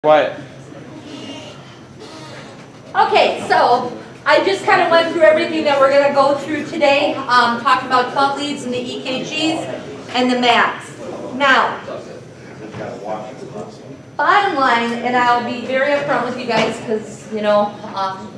Quiet. Okay, so I just kind of went through everything that we're going to go through today, talking about 12 leads and the EKGs and the MACs. Now, bottom line, and I'll be very upfront with you guys because, you know,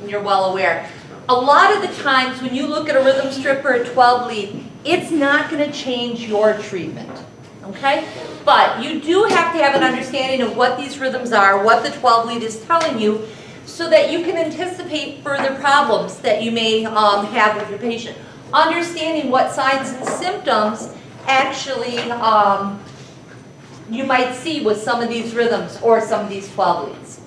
you're well aware. A lot of the times when you look at a rhythm strip or a 12 lead, it's not going to change your treatment. Okay? But you do have to have an understanding of what these rhythms are, what the 12 lead is telling you, so that you can anticipate further problems that you may have with your patient. Understanding what signs and symptoms actually you might see with some of these rhythms or some of these 12 leads.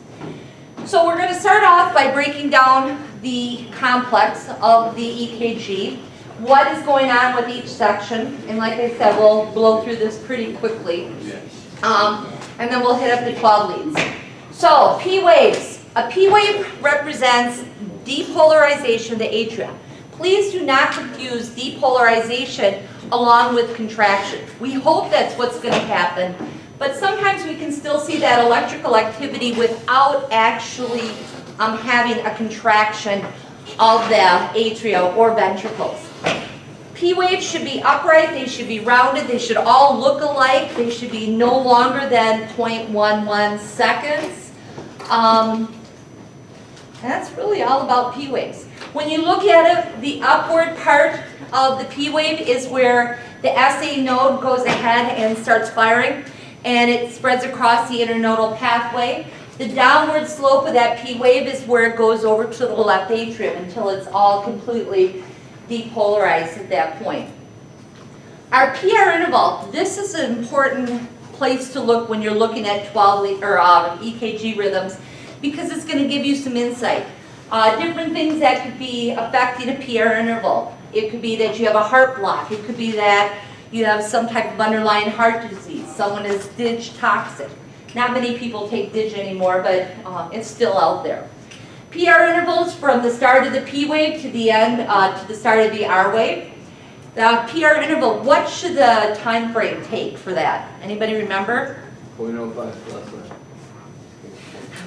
So we're going to start off by breaking down the complex of the EKG. What is going on with each section, and like I said, we'll blow through this pretty quickly, and then we'll hit up the 12 leads. So, P waves. A P wave represents depolarization of the atria. Please do not confuse depolarization along with contraction. We hope that's what's going to happen, but sometimes we can still see that electrical activity without actually having a contraction of the atria or ventricles. P waves should be upright, they should be rounded, they should all look alike, they should be no longer than 0.11 seconds. And that's really all about P waves. When you look at it, the upward part of the P wave is where the SA node goes ahead and starts firing, and it spreads across the internodal pathway. The downward slope of that P wave is where it goes over to the left atrium until it's all completely depolarized at that point. Our PR interval, this is an important place to look when you're looking at 12 or EKG rhythms, because it's going to give you some insight. Different things that could be affecting a PR interval. It could be that you have a heart block. It could be that you have some type of underlying heart disease. Someone is DIG toxic. Not many people take DIG anymore, but it's still out there. PR intervals from the start of the P wave to the end, to the start of the R wave. The PR interval, what should the time frame take for that? Anybody remember? 0.05 less than.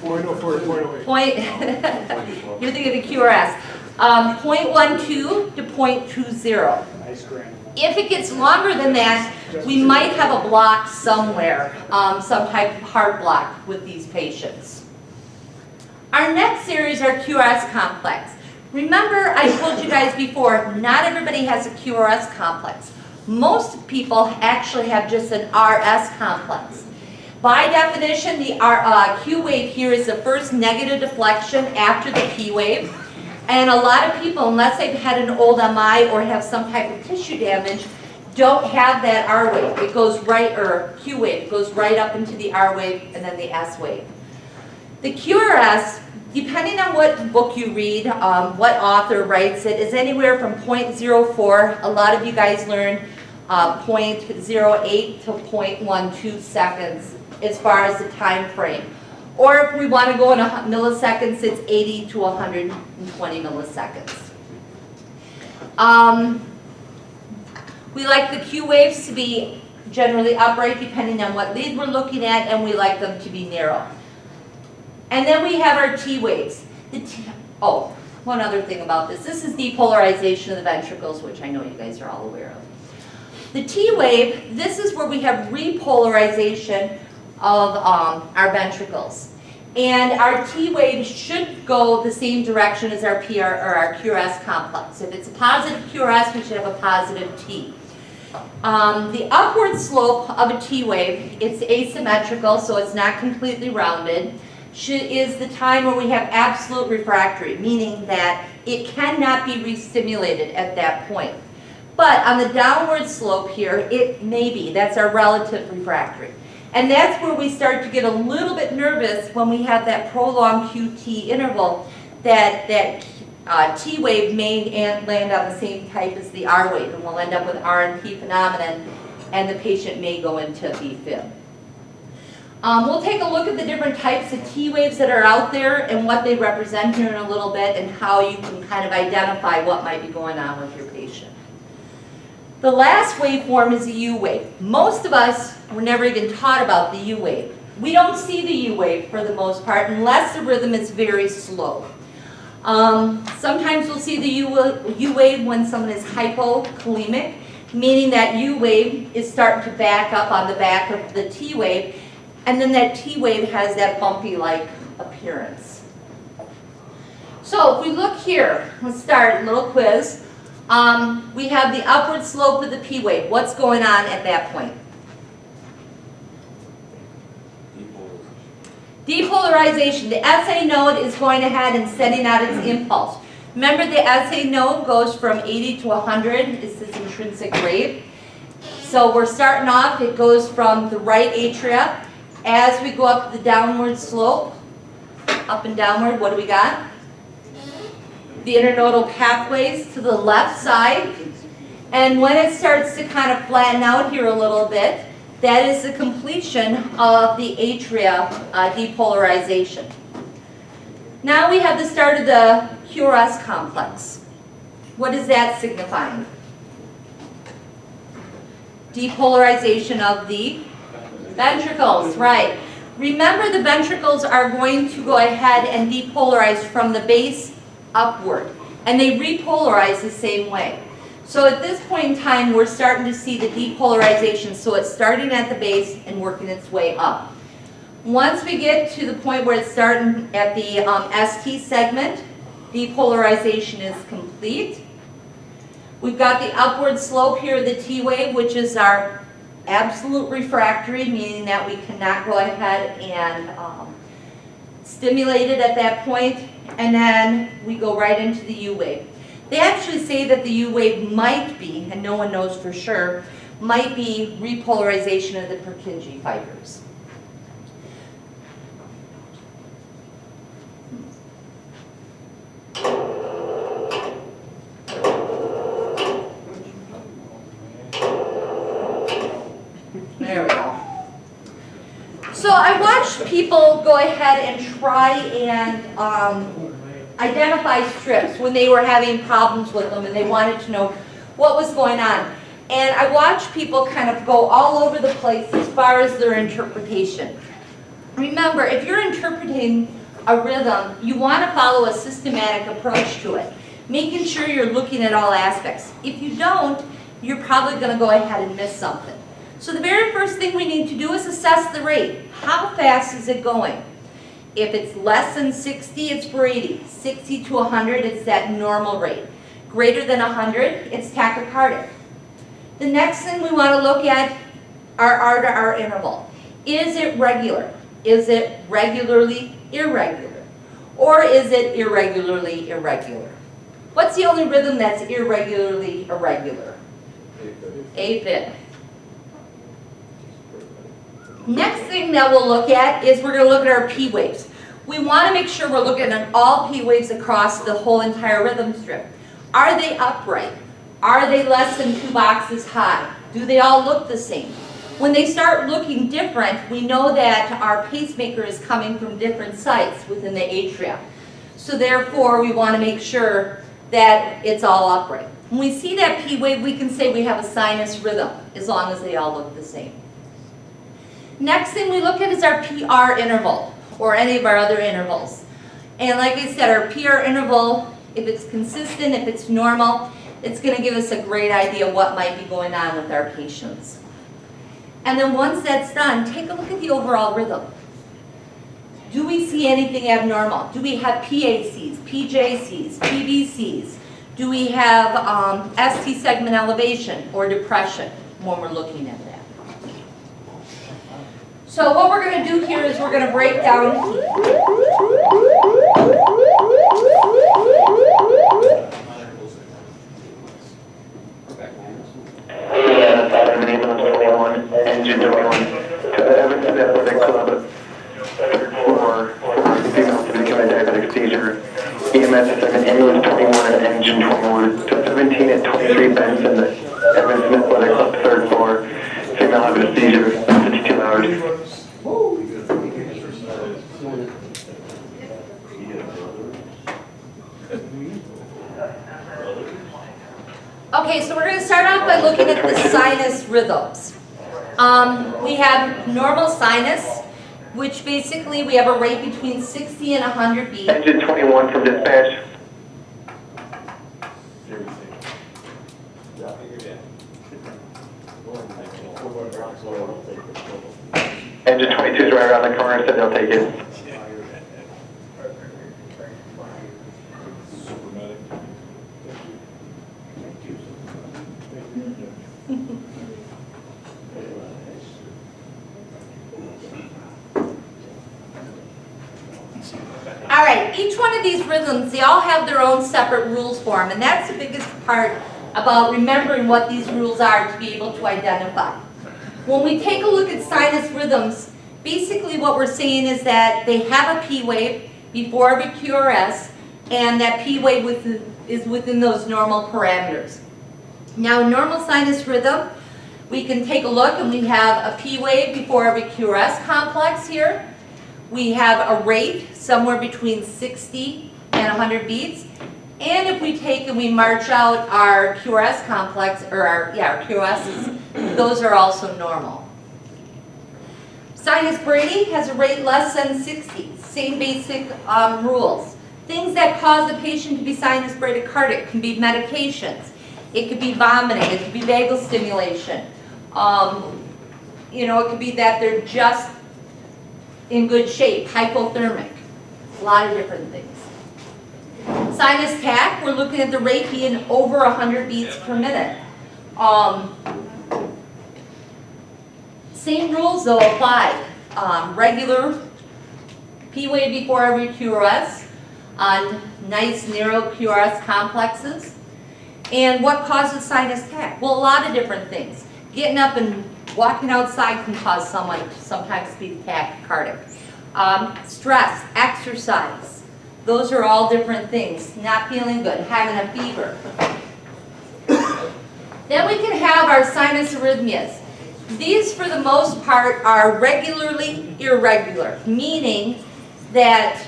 0.04 to 0.08. You're thinking of the QRS. 0.12 to 0.20. Nice grand. If it gets longer than that, we might have a block somewhere, some type of heart block with these patients. Our next series are QRS complex. Remember, I told you guys before, not everybody has a QRS complex. Most people actually have just an RS complex. By definition, the Q wave here is the first negative deflection after the P wave. And a lot of people, unless they've had an old MI or have some type of tissue damage, don't have that R wave. It goes right, or Q wave, it goes right up into the R wave and then the S wave. The QRS, depending on what book you read, what author writes it, is anywhere from 0.04. A lot of you guys learned 0.08 to 0.12 seconds as far as the time frame. Or if we want to go in milliseconds, it's 80 to 120 milliseconds. We like the Q waves to be generally upright depending on what lead we're looking at, and we like them to be narrow. And then we have our T waves. One other thing about this. This is depolarization of the ventricles, which I know you guys are all aware of. The T wave, this is where we have repolarization of our ventricles. And our T wave should go the same direction as our PR or our QRS complex. If it's a positive QRS, we should have a positive T. The upward slope of a T wave, it's asymmetrical, so it's not completely rounded, is the time where we have absolute refractory, meaning that it cannot be re-stimulated at that point. But on the downward slope here, it may be. That's our relative refractory. And that's where we start to get a little bit nervous when we have that prolonged QT interval, that T wave may land on the same type as the R wave, and we'll end up with RNP phenomenon, and the patient may go into BFib. We'll take a look at the different types of T waves that are out there and what they represent here in a little bit, and how you can kind of identify what might be going on with your patient. The last waveform is a U wave. Most of us were never even taught about the U wave. We don't see the U wave for the most part unless the rhythm is very slow. Sometimes we'll see the U wave when someone is hypokalemic, meaning that U wave is starting to back up on the back of the T wave, and then that T wave has that bumpy-like appearance. So if we look here, let's start a little quiz. We have the upward slope of the P wave. What's going on at that point? Depolarization. The SA node is going ahead and sending out its impulse. Remember, the SA node goes from 80 to 100. It's this intrinsic rate. So we're starting off, it goes from the right atria. As we go up the downward slope, up and downward, what do we got? The internodal pathways to the left side. And when it starts to kind of flatten out here a little bit, that is the completion of the atria depolarization. Now we have the start of the QRS complex. What is that signifying? Depolarization of the ventricles, right. Remember, the ventricles are going to go ahead and depolarize from the base upward, and they repolarize the same way. So at this point in time, we're starting to see the depolarization. So it's starting at the base and working its way up. Once we get to the point where it's starting at the ST segment, depolarization is complete. We've got the upward slope here, the T wave, which is our absolute refractory, meaning that we cannot go ahead and stimulate it at that point. And then we go right into the U wave. They actually say that the U wave might be, and no one knows for sure, might be repolarization of the Purkinje fibers. There we go. So I watched people go ahead and try and identify strips when they were having problems with them and they wanted to know what was going on. And I watched people kind of go all over the place as far as their interpretation. Remember, if you're interpreting a rhythm, you want to follow a systematic approach to it, making sure you're looking at all aspects. If you don't, you're probably going to go ahead and miss something. So the very first thing we need to do is assess the rate. How fast is it going? If it's less than 60, it's Brady. 60 to 100, it's that normal rate. Greater than 100, it's tachycardic. The next thing we want to look at are R to R interval. Is it regular? Is it regularly irregular? Or is it irregularly irregular? What's the only rhythm that's irregularly irregular? AFib. Next thing that we'll look at is we're going to look at our P waves. We want to make sure we're looking at all P waves across the whole entire rhythm strip. Are they upright? Are they less than 2 boxes high? Do they all look the same? When they start looking different, we know that our pacemaker is coming from different sites within the atria. So therefore, we want to make sure that it's all upright. When we see that P wave, we can say we have a sinus rhythm, as long as they all look the same. Next thing we look at is our PR interval, or any of our other intervals. And like I said, our PR interval, if it's consistent, if it's normal, it's going to give us a great idea what might be going on with our patients. And then once that's done, take a look at the overall rhythm. Do we see anything abnormal? Do we have PACs, PJCs, PVCs? Do we have ST segment elevation or depression when we're looking at that? So what we're going to do here is we're going to break down. Engine 21 to Evanston Athletic Club, third floor, female to become a diabetic seizure. EMS 7, ambulance 21 and engine 21 to 17 at 23 Benson, Evanston Athletic Club, third floor, female having a seizure, 52 hours. Okay, so we're going to start off by looking at the sinus rhythms. We have normal sinus, which basically we have a rate between 60 and 100 beats. Engine 21 from dispatch. Engine 22 is right around the corner, so they'll take it. All right, each one of these rhythms, they all have their own separate rules for them, and that's the biggest part about remembering what these rules are to be able to identify. When we take a look at sinus rhythms, basically what we're saying is that they have a P wave before every QRS, and that P wave is within those normal parameters. Now, in normal sinus rhythm, we can take a look and we have a P wave before every QRS complex here. We have a rate somewhere between 60 and 100 beats. And if we take and we march out our QRS complex, or our QRSs, those are also normal. Sinus brady has a rate less than 60. Same basic rules. Things that cause the patient to be sinus bradycardic can be medications. It could be vomiting. It could be vagal stimulation. It could be that they're just in good shape, hypothermic. A lot of different things. Sinus tach, we're looking at the rate being over 100 beats per minute. Same rules though apply. Regular P wave before every QRS on nice narrow QRS complexes. And what causes sinus tach? Well, a lot of different things. Getting up and walking outside can cause someone to sometimes be tachycardic. Stress, exercise, those are all different things. Not feeling good, having a fever. Then we can have our sinus arrhythmias. These, for the most part, are regularly irregular, meaning that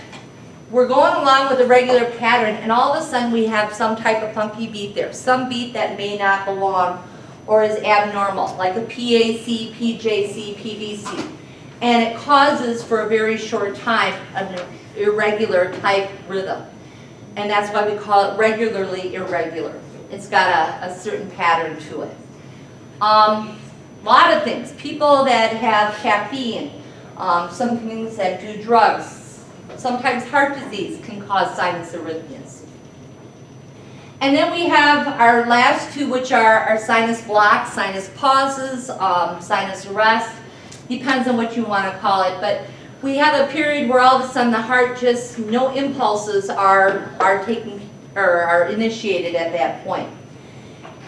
we're going along with a regular pattern and all of a sudden we have some type of funky beat there, some beat that may not belong or is abnormal, like a PAC, PJC, PVC. And it causes, for a very short time, an irregular type rhythm. And that's why we call it regularly irregular. It's got a certain pattern to it. A lot of things. People that have caffeine, some things that do drugs, sometimes heart disease can cause sinus arrhythmias. And then we have our last two, which are our sinus blocks, sinus pauses, sinus arrest. Depends on what you want to call it. But we have a period where all of a sudden the heart just, no impulses are initiated at that point.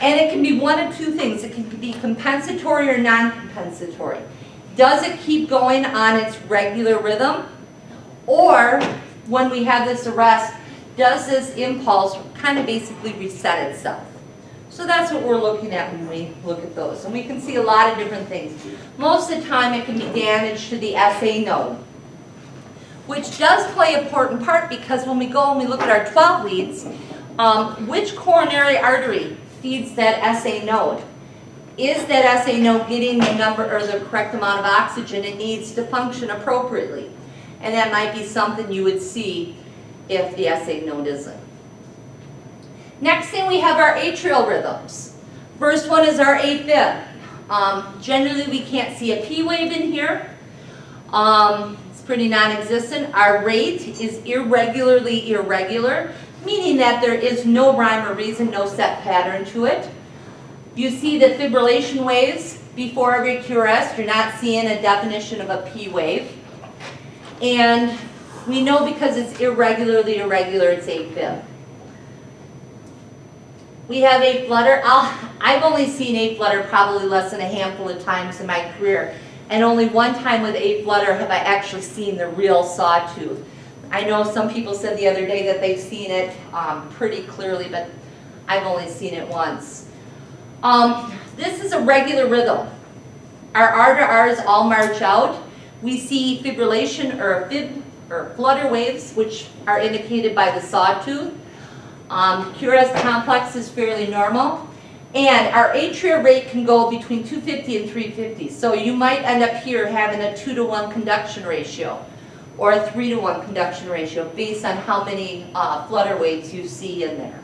And it can be one of two things. It can be compensatory or non-compensatory. Does it keep going on its regular rhythm? Or when we have this arrest, does this impulse kind of basically reset itself? So that's what we're looking at when we look at those. And we can see a lot of different things. Most of the time it can be damage to the SA node, which does play an important part because when we go and we look at our 12 leads, which coronary artery feeds that SA node? Is that SA node getting the number or the correct amount of oxygen it needs to function appropriately? And that might be something you would see if the SA node isn't. Next thing, we have our atrial rhythms. First one is our AFib. Generally we can't see a P wave in here. It's pretty non-existent. Our rate is irregularly irregular, meaning that there is no rhyme or reason, no set pattern to it. You see the fibrillation waves before every QRS. You're not seeing a definition of a P wave. And we know because it's irregularly irregular, it's AFib. We have A flutter. I've only seen A flutter probably less than a handful of times in my career. And only one time with A flutter have I actually seen the real sawtooth. I know some people said the other day that they've seen it pretty clearly, but I've only seen it once. This is a regular rhythm. Our R to R's all march out. We see fibrillation or flutter waves, which are indicated by the sawtooth. QRS complex is fairly normal. And our atria rate can go between 250 and 350. So you might end up here having a 2-to-1 conduction ratio or a 3-to-1 conduction ratio based on how many flutter weights you see in there.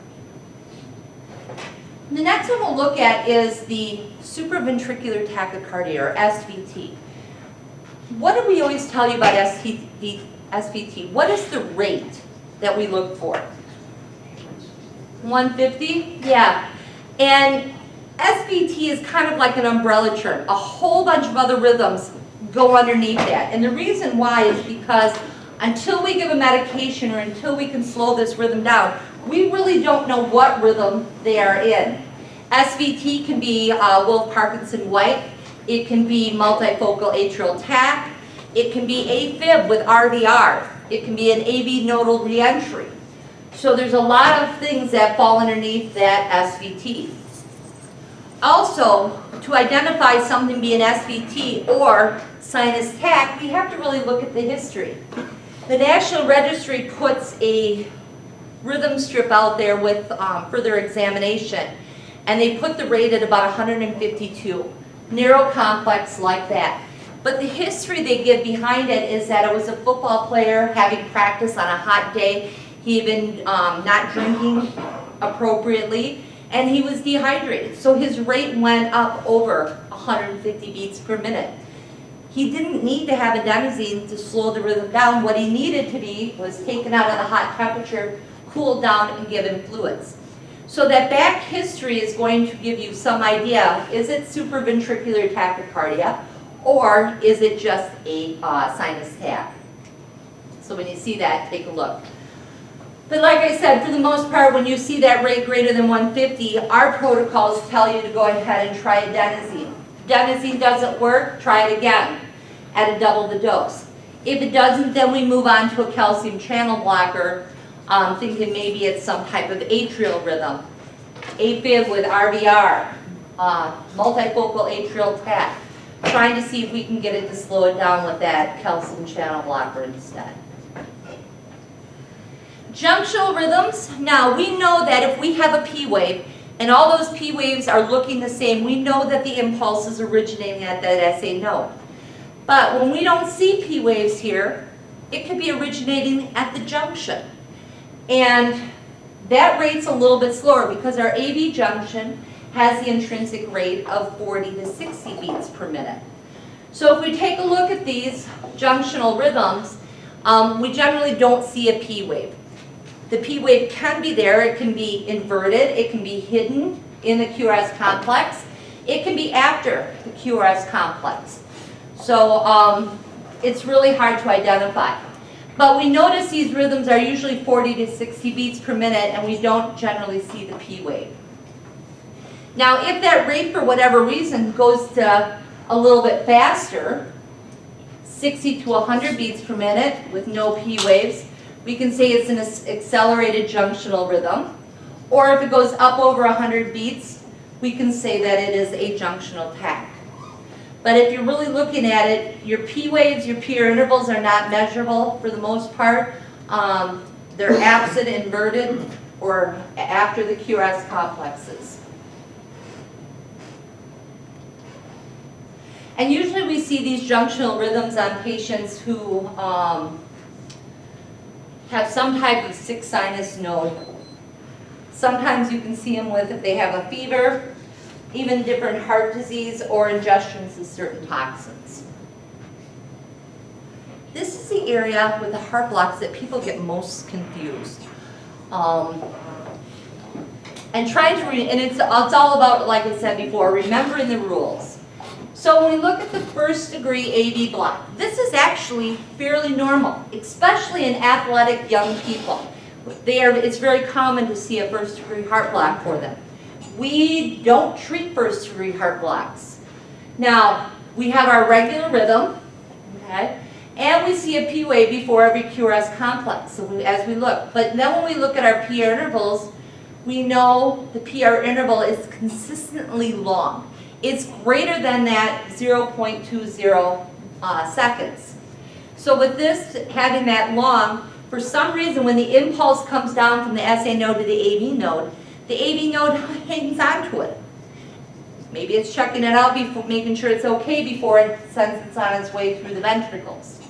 The next one we'll look at is the supraventricular tachycardia, or SVT. What do we always tell you about SVT? What is the rate that we look for? 150? Yeah. And SVT is kind of like an umbrella term. A whole bunch of other rhythms go underneath that. And the reason why is because until we give a medication or until we can slow this rhythm down, we really don't know what rhythm they are in. SVT can be Wolff-Parkinson-White. It can be multifocal atrial tach. It can be AFib with RVR. It can be an AV nodal reentry. So there's a lot of things that fall underneath that SVT. Also, to identify something being SVT or sinus tach, we have to really look at the history. The National Registry puts a rhythm strip out there with further examination, and they put the rate at about 152, narrow complex like that. But the history they give behind it is that it was a football player having practice on a hot day. He had been not drinking appropriately, and he was dehydrated. So his rate went up over 150 beats per minute. He didn't need to have adenosine to slow the rhythm down. What he needed to be was taken out of the hot temperature, cooled down, and given fluids. So that back history is going to give you some idea. Is it supraventricular tachycardia, or is it just a sinus tach? So when you see that, take a look. But like I said, for the most part, when you see that rate greater than 150, our protocols tell you to go ahead and try adenosine. Adenosine doesn't work, try it again at double the dose. If it doesn't, then we move on to a calcium channel blocker, thinking maybe it's some type of atrial rhythm. AFib with RVR, multifocal atrial tach, trying to see if we can get it to slow it down with that calcium channel blocker instead. Junctional rhythms. Now we know that if we have a P wave and all those P waves are looking the same, we know that the impulse is originating at that SA node. But when we don't see P waves here, it could be originating at the junction. And that rate's a little bit slower because our AV junction has the intrinsic rate of 40 to 60 beats per minute. So if we take a look at these junctional rhythms, we generally don't see a P wave. The P wave can be there, it can be inverted, it can be hidden in the QRS complex, it can be after the QRS complex. So it's really hard to identify. But we notice these rhythms are usually 40 to 60 beats per minute, and we don't generally see the P wave. Now if that rate for whatever reason goes to a little bit faster, 60 to 100 beats per minute with no P waves, we can say it's an accelerated junctional rhythm. Or if it goes up over 100 beats, we can say that it is a junctional tach. But if you're really looking at it, your P waves, your PR intervals are not measurable for the most part. They're absent, inverted, or after the QRS complexes. And usually we see these junctional rhythms on patients who have some type of sick sinus node. Sometimes you can see them with if they have a fever, even different heart disease or ingestions of certain toxins. This is the area with the heart blocks that people get most confused. And trying to and it's all about, like I said before, remembering the rules. So when we look at the first degree AV block, this is actually fairly normal, especially in athletic young people. It's very common to see a first degree heart block for them. We don't treat first degree heart blocks. Now, we have our regular rhythm, okay, and we see a P wave before every QRS complex as we look. But then when we look at our PR intervals, we know the PR interval is consistently long. It's greater than that 0.20 seconds. So with this having that long, for some reason when the impulse comes down from the SA node to the AV node hangs on to it. Maybe it's checking it out before, making sure it's okay before it sends it on its way through the ventricles.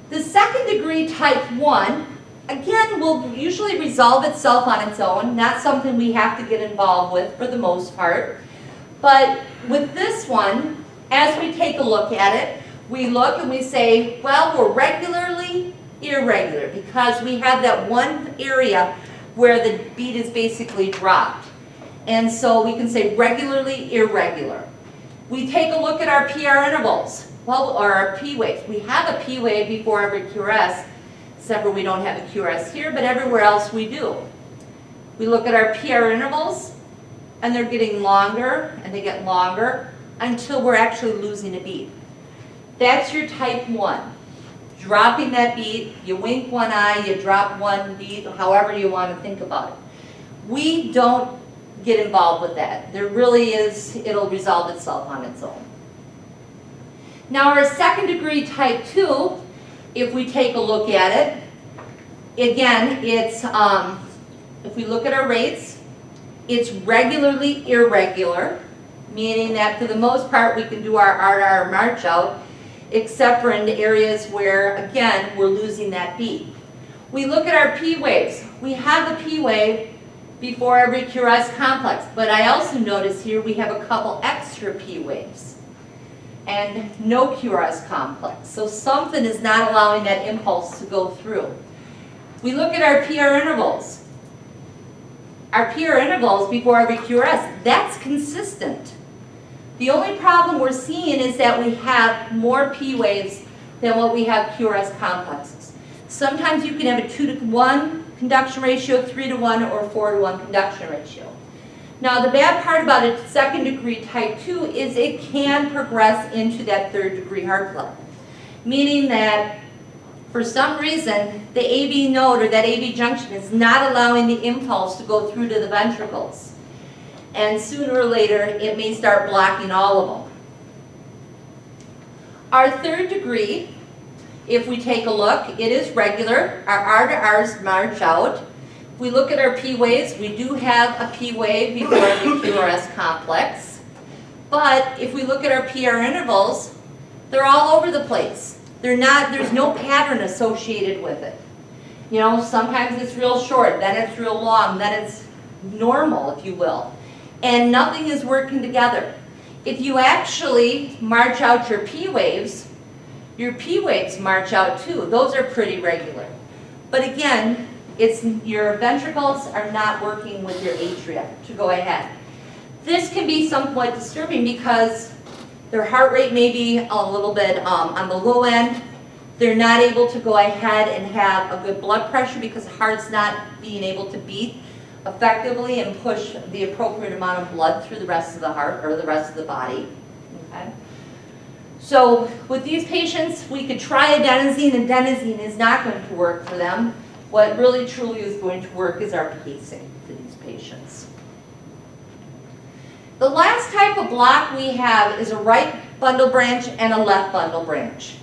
The second degree type 1, again, will usually resolve itself on its own, not something we have to get involved with for the most part. But with this one, as we take a look at it, we look and we say, well, we're regularly irregular because we have that one area where the beat is basically dropped. And so we can say regularly irregular. We take a look at our PR intervals, well, or our P waves. We have a P wave before every QRS, except for we don't have a QRS here, but everywhere else we do. We look at our PR intervals, and they're getting longer, and they get longer, until we're actually losing a beat. That's your type 1. Dropping that beat, you wink one eye, you drop one beat, however you want to think about it. We don't get involved with that. There really is, it'll resolve itself on its own. Now our second degree type 2, if we take a look at it, again, it's, if we look at our rates, it's regularly irregular, meaning that for the most part we can do our RR march out, except for in the areas where, again, we're losing that beat. We look at our P waves. We have a P wave before every QRS complex, but I also notice here we have a couple extra P waves and no QRS complex. So something is not allowing that impulse to go through. We look at our PR intervals. Our PR intervals before every QRS, that's consistent. The only problem we're seeing is that we have more P waves than what we have QRS complexes. Sometimes you can have a 2-to-1 conduction ratio, 3-to-1, or 4-to-1 conduction ratio. Now the bad part about a second degree type 2 is it can progress into that third degree heart blood. Meaning that for some reason the AV node or that AV junction is not allowing the impulse to go through to the ventricles. And sooner or later, it may start blocking all of them. Our third degree, if we take a look, it is regular. Our R to R's march out. If we look at our P waves, we do have a P wave before every QRS complex. But if we look at our PR intervals, they're all over the place. They're not, there's no pattern associated with it. You know, sometimes it's real short, then it's real long, then it's normal, if you will. And nothing is working together. If you actually march out your P waves march out too. Those are pretty regular. But again, it's your ventricles are not working with your atria to go ahead. This can be somewhat disturbing because their heart rate may be a little bit on the low end. They're not able to go ahead and have a good blood pressure because the heart's not being able to beat effectively and push the appropriate amount of blood through the rest of the heart or the rest of the body. Okay? So with these patients, we could try adenosine, and adenosine is not going to work for them. What really truly is going to work is our pacing for these patients. The last type of block we have is a right bundle branch and a left bundle branch.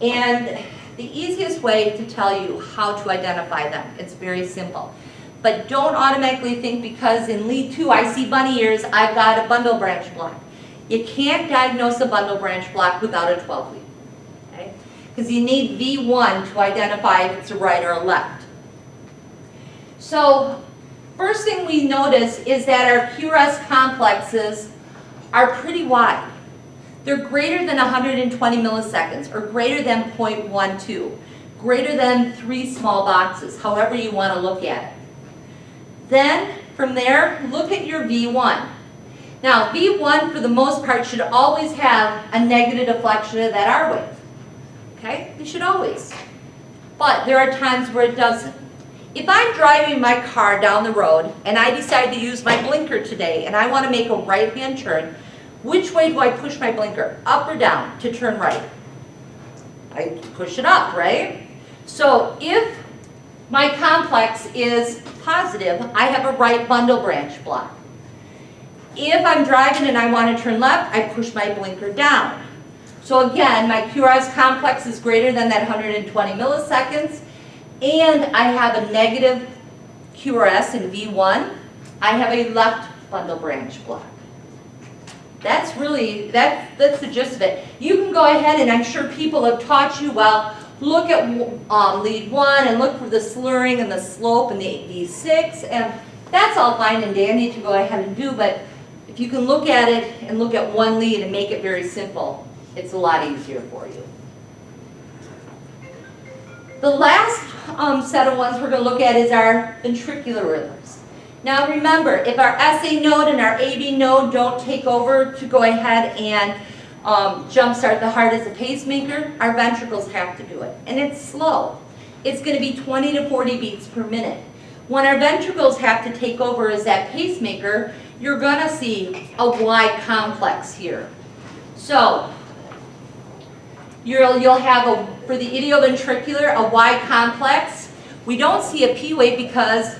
And the easiest way to tell you how to identify them, it's very simple. But don't automatically think because in lead 2 I see bunny ears, I've got a bundle branch block. You can't diagnose a bundle branch block without a 12 lead. Okay? Because you need V1 to identify if it's a right or a left. So first thing we notice is that our QRS complexes are pretty wide. They're greater than 120 milliseconds or greater than 0.12, greater than 3 small boxes, however you want to look at it. Then, from there, look at your V1. Now, V1, for the most part, should always have a negative deflection of that R wave. Okay? It should always. But there are times where it doesn't. If I'm driving my car down the road, and I decide to use my blinker today, and I want to make a right-hand turn, which way do I push my blinker? Up or down to turn right? I push it up, right? So, if my complex is positive, I have a right bundle branch block. If I'm driving and I want to turn left, I push my blinker down. So again, my QRS complex is greater than that 120 milliseconds, and I have a negative QRS in V1. I have a left bundle branch block. That's really, that's the gist of it. You can go ahead, and I'm sure people have taught you, well, look at lead 1 and look for the slurring and the slope and the V6, and that's all fine and dandy to go ahead and do, but if you can look at it and look at one lead and make it very simple, it's a lot easier for you. The last set of ones we're going to look at is our ventricular rhythms. Now remember, if our SA node and our AB node don't take over to go ahead and jumpstart the heart as a pacemaker, our ventricles have to do it. And it's slow. It's going to be 20 to 40 beats per minute. When our ventricles have to take over as that pacemaker, you're going to see a Y complex here. So you'll have, for the idioventricular, a Y complex. We don't see a P wave because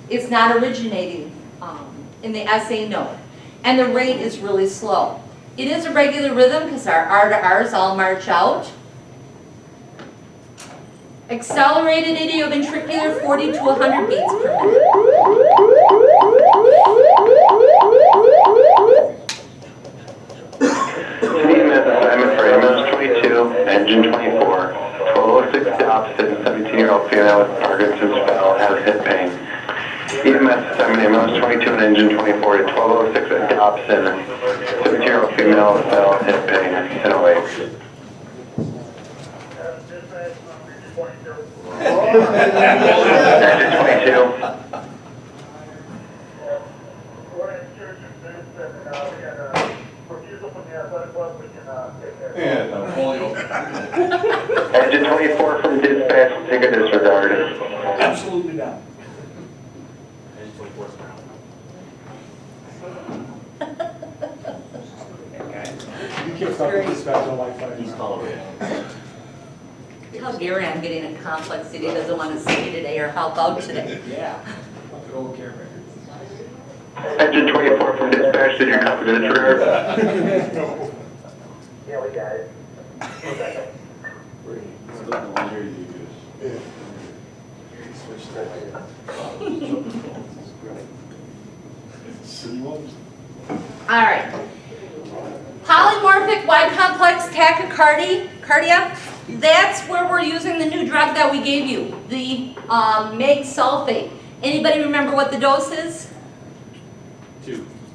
it's not originating in the SA node. And the rate is really slow. It is a regular rhythm because our R to R's all march out. Accelerated idioventricular, 40 to 100 beats per minute. EMS assignment for ambulance 22, engine 24, 1206 Dobson, 17-year-old female with Parkinson's spell, has hip pain. EMS assignment ambulance 22 and engine 24 to 1206 Dobson, 17-year-old female with spell, hip pain, and awake. Engine 22. Engine 24 from dispatch, take a disregard. Absolutely not. You can't stop the dispatch on like 5 minutes. Tell Gary I'm getting a complex that he doesn't want to see today or help out today. Yeah. Good old care record. Engine 24 from dispatch, did you copy the disregard? No. Yeah, we got it. All right. Polymorphic Y complex tachycardia, that's where we're using the new drug that we gave you, the MEG sulfate. Anybody remember what the dose is?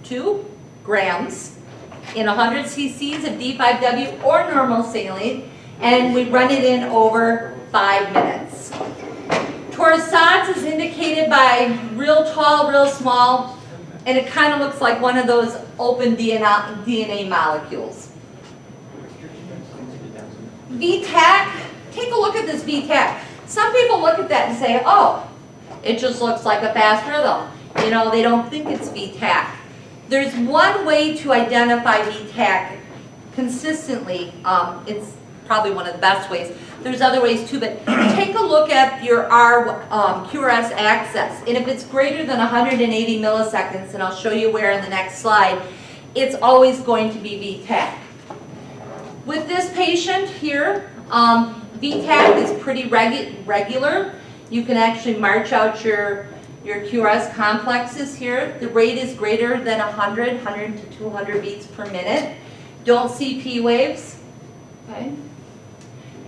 2 grams in 100 cc's of D5W or normal saline, and we run it in over 5 minutes. Torsades is indicated by real tall, real small, and it kind of looks like one of those open DNA molecules. VTAC, take a look at this VTAC. Some people look at that and say, oh, it just looks like a fast rhythm. You know, they don't think it's VTAC. There's one way to identify VTAC consistently. It's probably one of the best ways. There's other ways too, but take a look at your QRS access. And if it's greater than 180 milliseconds, and I'll show you where in the next slide, it's always going to be VTAC. With this patient here, VTAC is pretty regular. You can actually march out your QRS complexes here. The rate is greater than 100 to 200 beats per minute. Don't see P waves. Okay.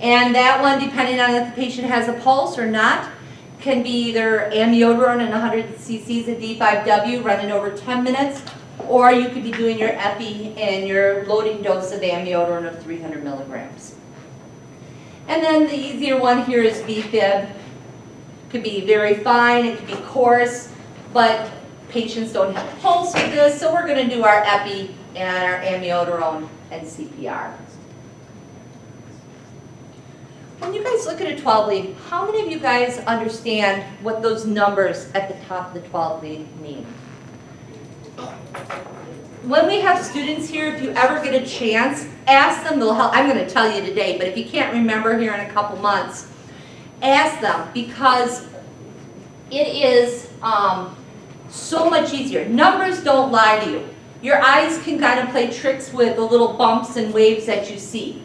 And that one, depending on if the patient has a pulse or not, can be either amiodarone and 100 cc's of D5W running over 10 minutes, or you could be doing your epi and your loading dose of amiodarone of 300 milligrams. And then the easier one here is VFib. Could be very fine, it could be coarse, but patients don't have a pulse with this, so we're going to do our epi and our amiodarone and CPR. When you guys look at a 12 lead, how many of you guys understand what those numbers at the top of the 12 lead mean? When we have students here, if you ever get a chance, ask them, they'll help. I'm going to tell you today, but if you can't remember here in a couple months, ask them, because it is so much easier. Numbers don't lie to you. Your eyes can kind of play tricks with the little bumps and waves that you see.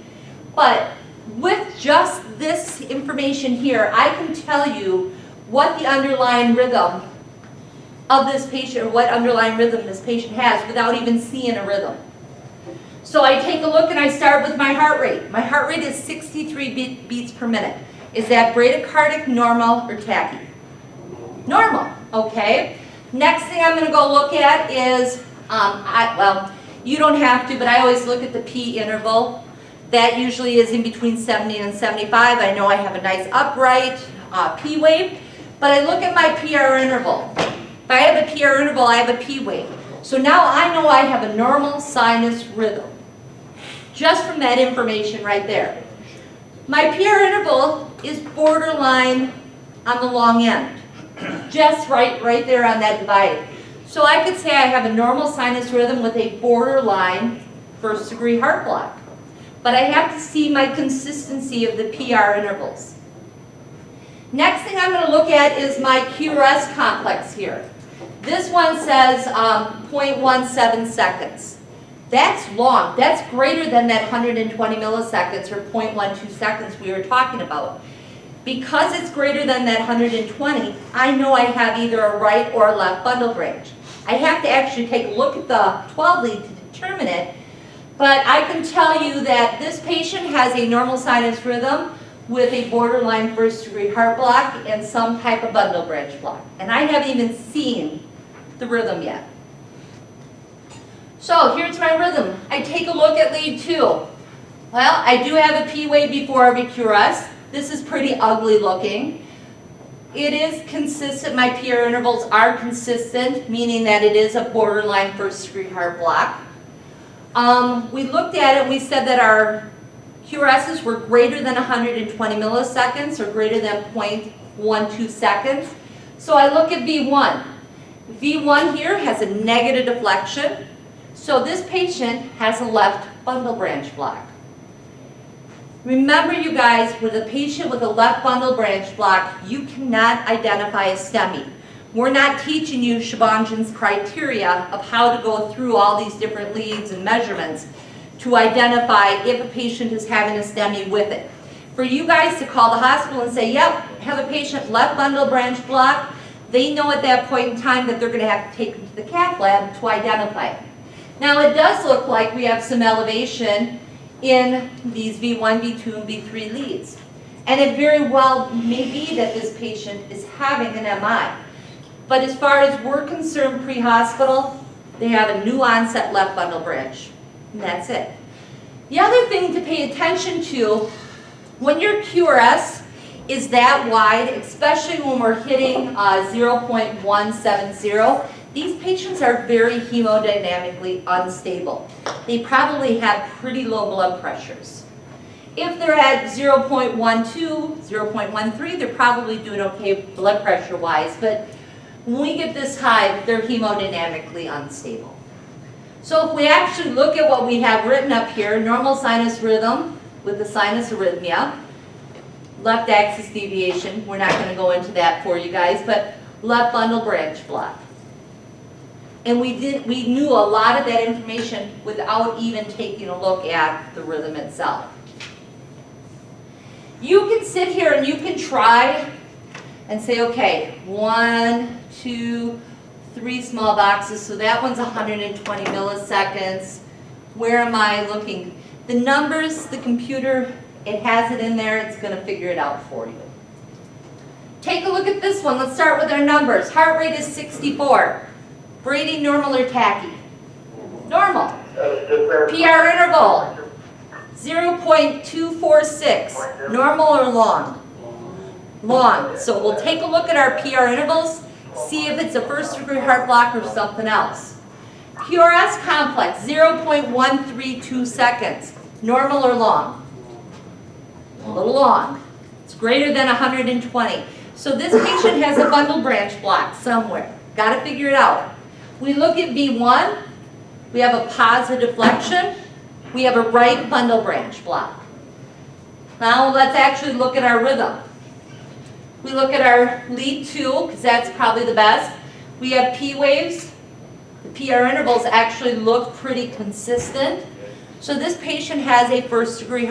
But with just this information here, I can tell you what the underlying rhythm of this patient, or what underlying rhythm this patient has without even seeing a rhythm. So I take a look and I start with my heart rate. My heart rate is 63 beats per minute. Is that bradycardic, normal, or tachy? Normal, okay. Next thing I'm going to go look at is, well, you don't have to, but I always look at the P interval. That usually is in between 70 and 75. I know I have a nice upright P wave, but I look at my PR interval. If I have a PR interval, I have a P wave. So now I know I have a normal sinus rhythm, just from that information right there. My PR interval is borderline on the long end, just right there on that dividing. So I could say I have a normal sinus rhythm with a borderline first degree heart block. But I have to see my consistency of the PR intervals. Next thing I'm going to look at is my QRS complex here. This one says 0.17 seconds. That's long. That's greater than that 120 milliseconds or 0.12 seconds we were talking about. Because it's greater than that 120, I know I have either a right or a left bundle branch. I have to actually take a look at the 12 lead to determine it, but I can tell you that this patient has a normal sinus rhythm with a borderline first degree heart block and some type of bundle branch block. And I haven't even seen the rhythm yet. So here's my rhythm. I take a look at lead 2. Well, I do have a P wave before every QRS. This is pretty ugly looking. It is consistent, my PR intervals are consistent, meaning that it is a borderline first degree heart block. We looked at it and we said that our QRSs were greater than 120 milliseconds or greater than 0.12 seconds. So I look at V1. V1 here has a negative deflection. So this patient has a left bundle branch block. Remember, you guys, with a patient with a left bundle branch block, you cannot identify a STEMI. We're not teaching you Shubhanjan's criteria of how to go through all these different leads and measurements to identify if a patient is having a STEMI with it. For you guys to call the hospital and say, yep, have a patient left bundle branch block, they know at that point in time that they're going to have to take them to the cath lab to identify it. Now it does look like we have some elevation in these V1, V2, and V3 leads. And it very well may be that this patient is having an MI. But as far as we're concerned pre-hospital, they have a new onset left bundle branch. And that's it. The other thing to pay attention to, when your QRS is that wide, especially when we're hitting 0.170, these patients are very hemodynamically unstable. They probably have pretty low blood pressures. If they're at 0.12, 0.13, they're probably doing okay blood pressure-wise, but when we get this high, they're hemodynamically unstable. So if we actually look at what we have written up here, normal sinus rhythm with the sinus arrhythmia, left axis deviation, we're not going to go into that for you guys, but left bundle branch block. And we knew a lot of that information without even taking a look at the rhythm itself. You can sit here and you can try and say, okay, 1, 2, 3 small boxes, so that one's 120 milliseconds. Where am I looking? The numbers, the computer, it has it in there, it's going to figure it out for you. Take a look at this one. Let's start with our numbers. Heart rate is 64. Brady, normal or tachy? Normal. PR interval, 0.246. Normal or long? Long. So we'll take a look at our PR intervals, see if it's a first degree heart block or something else. QRS complex, 0.132 seconds. Normal or long? A little long. It's greater than 120. So this patient has a bundle branch block somewhere. Got to figure it out. We look at V1, we have a positive deflection, we have a right bundle branch block. Now let's actually look at our rhythm. We look at our lead 2, because that's probably the best. We have P waves. The PR intervals actually look pretty consistent. So this patient has a first degree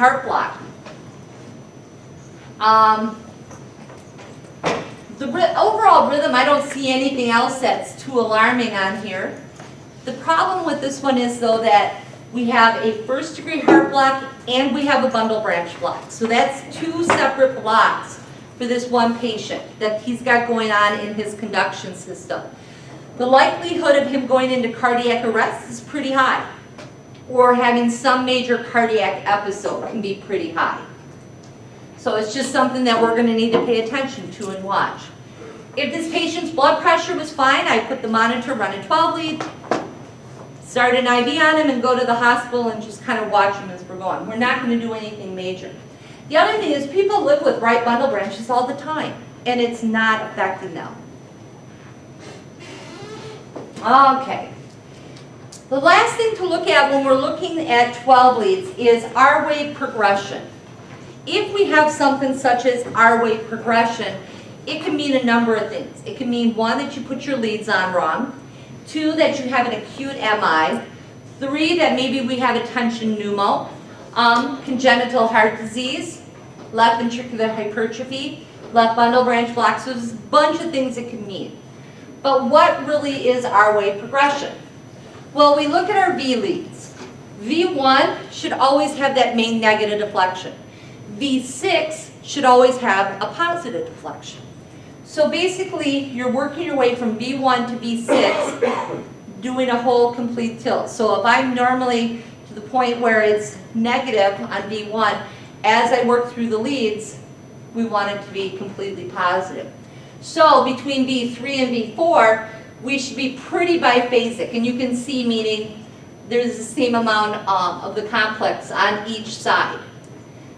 The overall rhythm, I don't see anything else that's too alarming on here. The problem with this one is though that we have a first degree heart block and we have a bundle branch block. So that's two separate blocks for this one patient that he's got going on in his conduction system. The likelihood of him going into cardiac arrest is pretty high, or having some major cardiac episode can be pretty high. So it's just something that we're going to need to pay attention to and watch. If this patient's blood pressure was fine, I put the monitor, run a 12 lead, start an IV on him and go to the hospital and just kind of watch him as we're going. We're not going to do anything major. The other thing is people live with right bundle branches all the time and it's not affecting them. Okay. The last thing to look at when we're looking at 12 leads is R-wave progression. If we have something such as R-wave progression, it can mean a number of things. It can mean, one, that you put your leads on wrong, two, that you have an acute MI, three, that maybe we have a tension pneumo, congenital heart disease, left ventricular hypertrophy, left bundle branch block. So there's a bunch of things it can mean. But what really is R-wave progression? Well, we look at our V leads. V1 should always have that main negative deflection. V6 should always have a positive deflection. So basically, you're working your way from V1 to V6, doing a whole complete tilt. So if I'm normally to the point where it's negative on V1, as I work through the leads, we want it to be completely positive. So between V3 and V4, we should be pretty biphasic. And you can see, meaning there's the same amount of the complex on each side.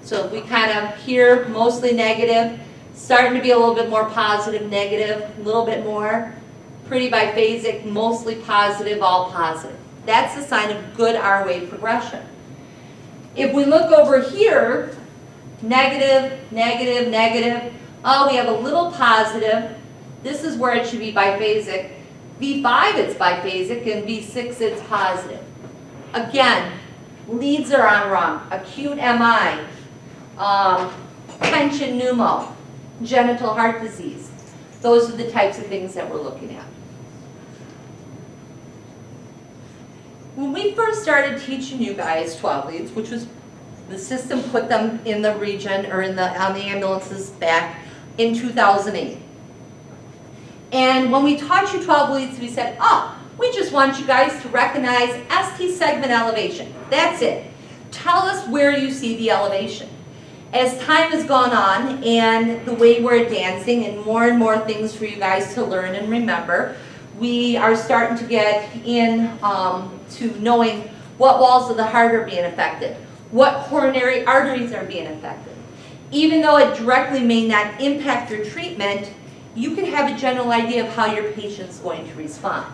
So if we kind of here, mostly negative, starting to be a little bit more positive, negative, a little bit more, pretty biphasic, mostly positive, all positive. That's a sign of good R-wave progression. If we look over here, negative, negative, negative, oh, we have a little positive. This is where it should be biphasic. V5 it's biphasic and V6 it's positive. Again, leads are on wrong. Acute MI, tension pneumo, genital heart disease. Those are the types of things that we're looking at. When we first started teaching you guys 12 leads, which was the system put them in the region or on the ambulances back in 2008. And when we taught you 12 leads, we said, oh, we just want you guys to recognize ST segment elevation. That's it. Tell us where you see the elevation. As time has gone on and the way we're advancing and more things for you guys to learn and remember, we are starting to get in to knowing what walls of the heart are being affected, what coronary arteries are being affected. Even though it directly may not impact your treatment, you can have a general idea of how your patient's going to respond.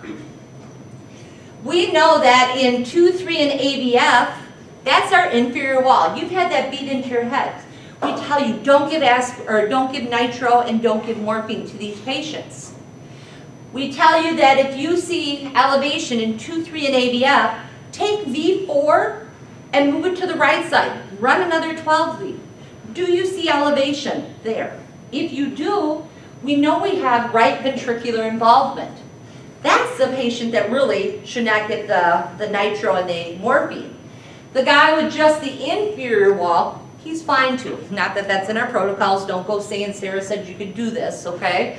We know that in 2, 3, and AVF, that's our inferior wall. You've had that beat into your head. We tell you, don't give nitro and don't give morphine to these patients. We tell you that if you see elevation in 2, 3, and AVF, take V4 and move it to the right side. Run another 12 lead. Do you see elevation there? If you do, we know we have right ventricular involvement. That's the patient that really should not get the nitro and the morphine. The guy with just the inferior wall, he's fine too. Not that that's in our protocols. Don't go saying Sarah said you could do this, okay?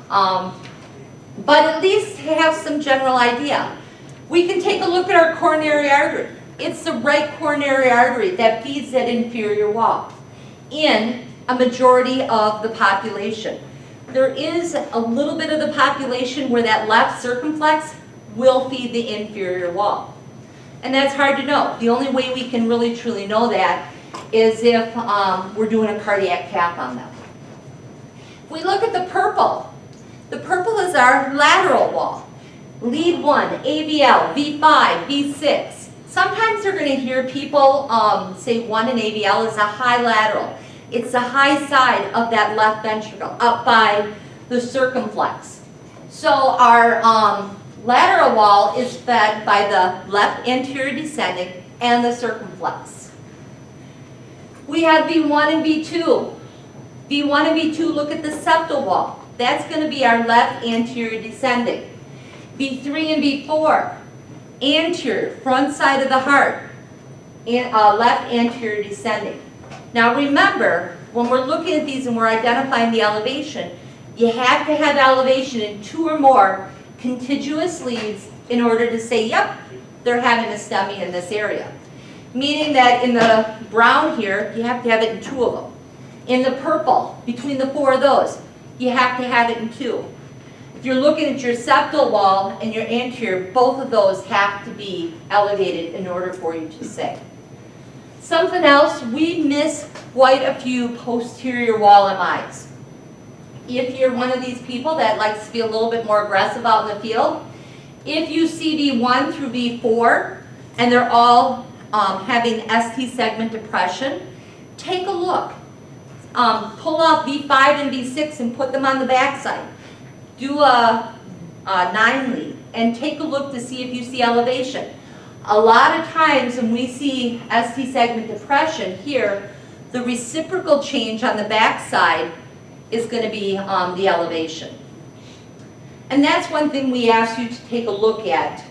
But at least have some general idea. We can take a look at our coronary artery. It's the right coronary artery that feeds that inferior wall in a majority of the population. There is a little bit of the population where that left circumflex will feed the inferior wall. And that's hard to know. The only way we can really truly know that is if we're doing a cardiac cath on them. If we look at the purple is our lateral wall. Lead 1, AVL, V5, V6. Sometimes you're going to hear people say 1 in AVL is a high lateral. It's the high side of that left ventricle, up by the circumflex. So our lateral wall is fed by the left anterior descending and the circumflex. We have V1 and V2. V1 and V2 look at the septal wall. That's going to be our left anterior descending. B3 and B4, anterior, front side of the heart, and, left anterior descending. Now remember, when we're looking at these and we're identifying the elevation, you have to have elevation in 2 or more contiguous leads in order to say, yep, they're having a STEMI in this area. Meaning that in the brown here, you have to have it in 2 of them. In the purple, between the 4 of those, you have to have it in 2. If you're looking at your septal wall and your anterior, both of those have to be elevated in order for you to say. Something else, we miss quite a few posterior wall MIs. If you're one of these people that likes to be a little bit more aggressive out in the field, if you see V1 through V4 and they're all having ST segment depression, take a look. Pull off V5 and V6 and put them on the backside. Do a 9 lead and take a look to see if you see elevation. A lot of times when we see ST segment depression here, the reciprocal change on the backside is going to be the elevation. And that's one thing we ask you to take a look at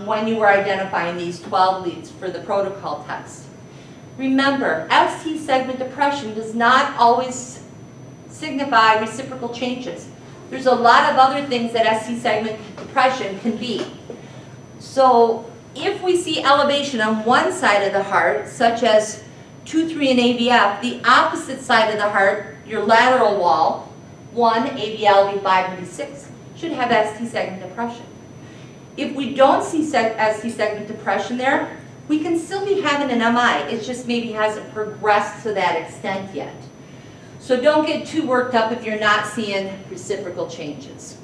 when you were identifying these 12 leads for the protocol test. Remember, ST segment depression does not always signify reciprocal changes. There's a lot of other things that ST segment depression can be. So if we see elevation on one side of the heart, such as 2, 3, and AVF, the opposite side of the heart, your lateral wall, 1, AVL, V5, and V6, should have ST segment depression. If we don't see ST segment depression there, we can still be having an MI. It just maybe hasn't progressed to that extent yet. So don't get too worked up if you're not seeing reciprocal changes.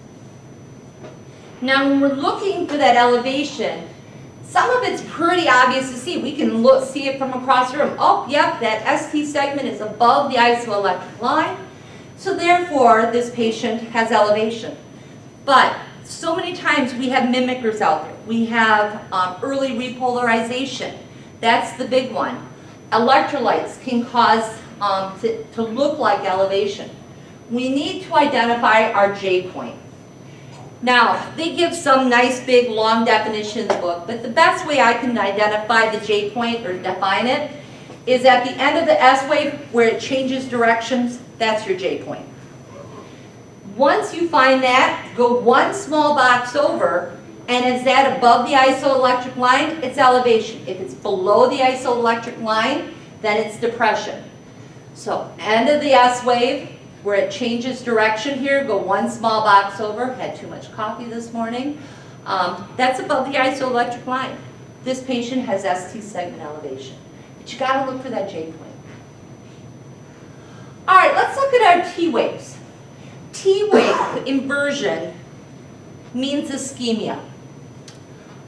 Now when we're looking for that elevation, some of it's pretty obvious to see. We can see it from across the room. Oh, yep, that ST segment is above the isoelectric line. So therefore, this patient has elevation. But so many times we have mimickers out there. We have early repolarization. That's the big one. Electrolytes can cause to look like elevation. We need to identify our J point. Now, they give some nice big long definition in the book, but the best way I can identify the J point or define it is at the end of the S wave where it changes directions, that's your J point. Once you find that, go one small box over, and is that above the isoelectric line? It's elevation. If it's below the isoelectric line, then it's depression. So end of the S wave, where it changes direction here, go one small box over, had too much coffee this morning. That's above the isoelectric line. This patient has ST segment elevation. But you gotta look for that J point. All right, let's look at our T waves. T wave inversion means ischemia.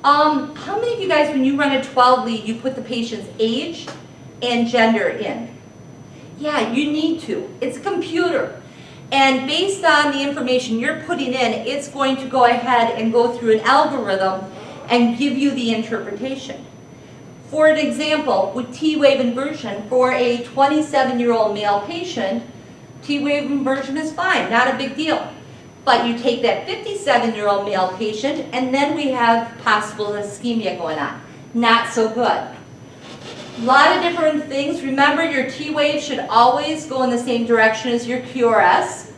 How many of you guys, when you run a 12 lead, you put the patient's age and gender in? Yeah, you need to. It's a computer. And based on the information you're putting in, it's going to go ahead and go through an algorithm and give you the interpretation. For an example, with T-wave inversion, for a 27-year-old male patient, T-wave inversion is fine, not a big deal. But you take that 57-year-old male patient, and then we have possible ischemia going on. Not so good. A lot of different things. Remember, your T-wave should always go in the same direction as your QRS.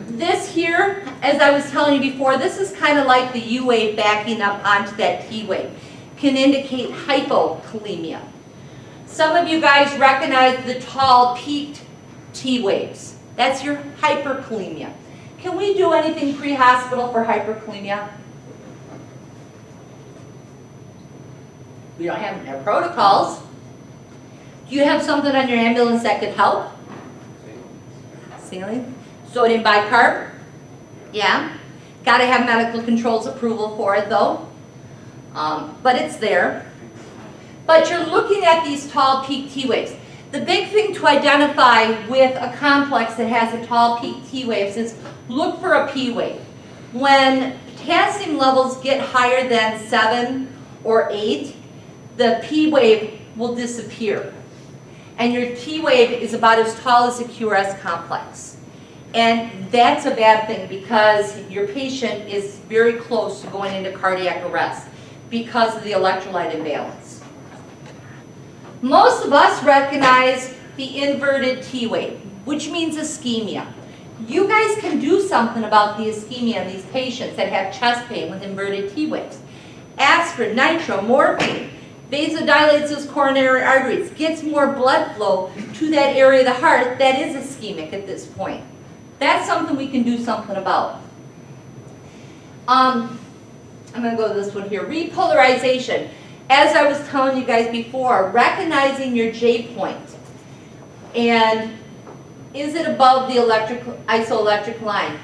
This here, as I was telling you before, this is kind of like the U-wave backing up onto that T-wave. Can indicate hypokalemia. Some of you guys recognize the tall peaked T-waves. That's your hyperkalemia. Can we do anything pre-hospital for hyperkalemia? We don't have protocols. Do you have something on your ambulance that could help? Saline? Sodium bicarb? Yeah. Got to have medical controls approval for it though. But it's there. But you're looking at these tall peak T waves. The big thing to identify with a complex that has a tall peak T waves is look for a P wave. When potassium levels get higher than 7 or 8, the P wave will disappear. And your T wave is about as tall as a QRS complex. And that's a bad thing because your patient is very close to going into cardiac arrest because of the electrolyte imbalance. Most of us recognize the inverted T wave, which means ischemia. You guys can do something about the ischemia in these patients that have chest pain with inverted T waves. Aspirin, nitro, morphine, vasodilates those coronary arteries, gets more blood flow to that area of the heart that is ischemic at this point. That's something we can do something about. I'm going to go to this one here. Repolarization. As I was telling you guys before, recognizing your J point. And is it above the isoelectric line?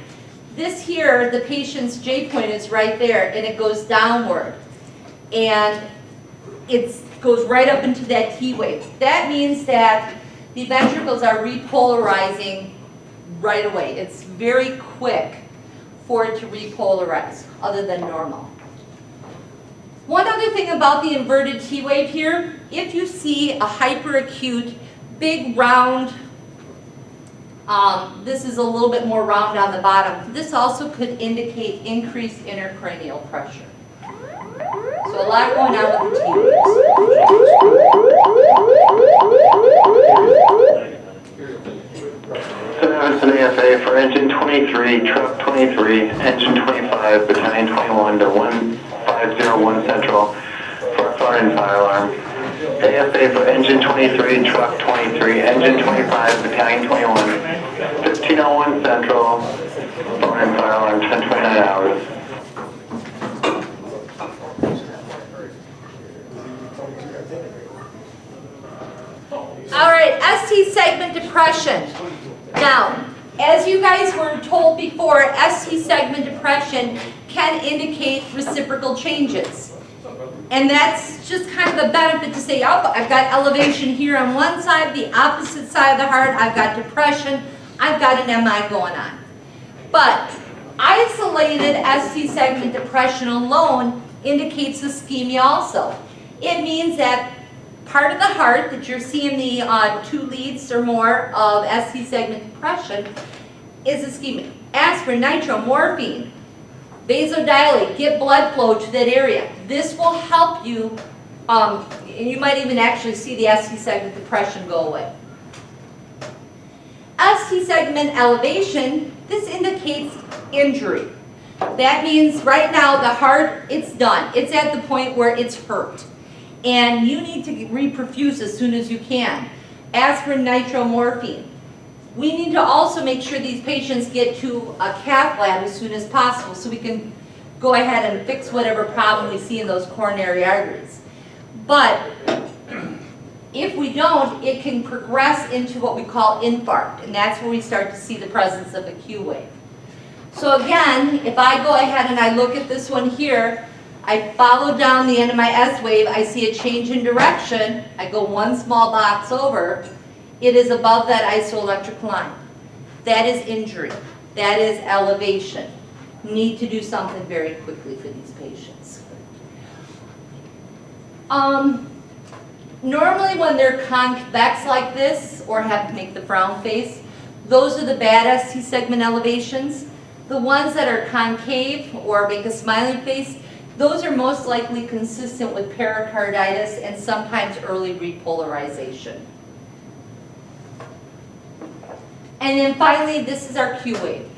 This here, the patient's J point is right there, and it goes downward. And it goes right up into that T wave. That means that the ventricles are repolarizing right away. It's very quick for it to repolarize, other than normal. One other thing about the inverted T wave here, if you see a hyperacute, big round, this is a little bit more round on the bottom, this also could indicate increased intracranial pressure. So a lot going on with the T waves. Seven AFA for engine 23, truck 23, engine 25, battalion 21 to 1501 Central for a phone and fire alarm. AFA for engine 23, truck 23, engine 25, battalion 21, 1501 Central, phone and fire alarm, 10:29 hours. All right, ST segment depression. Now, as you guys were told before, ST segment depression can indicate reciprocal changes. And that's just kind of the benefit to say, oh, I've got elevation here on one side, the opposite side of the heart, I've got depression, I've got an MI going on. But isolated ST segment depression alone indicates ischemia also. It means that part of the heart that you're seeing the 2 leads or more of ST segment depression is ischemic. Aspirin, nitro, morphine, vasodilate, get blood flow to that area. This will help you, and you might even actually see the ST segment depression go away. ST segment elevation, this indicates injury. That means right now the heart, it's done. It's at the point where it's hurt. And you need to reperfuse as soon as you can. Aspirin, nitro, morphine. We need to also make sure these patients get to a cath lab as soon as possible so we can go ahead and fix whatever problem we see in those coronary arteries. But if we don't, it can progress into what we call infarct, and that's where we start to see the presence of a Q wave. So again, if I go ahead and I look at this one here, I follow down the end of my S wave, I see a change in direction, I go one small box over, it is above that isoelectric line. That is injury. That is elevation. Need to do something very quickly for these patients. Normally when they're convex like this, or have to make the frown face, those are the bad ST segment elevations. The ones that are concave or make a smiling face, those are most likely consistent with pericarditis and sometimes early repolarization. And then finally, this is our Q wave.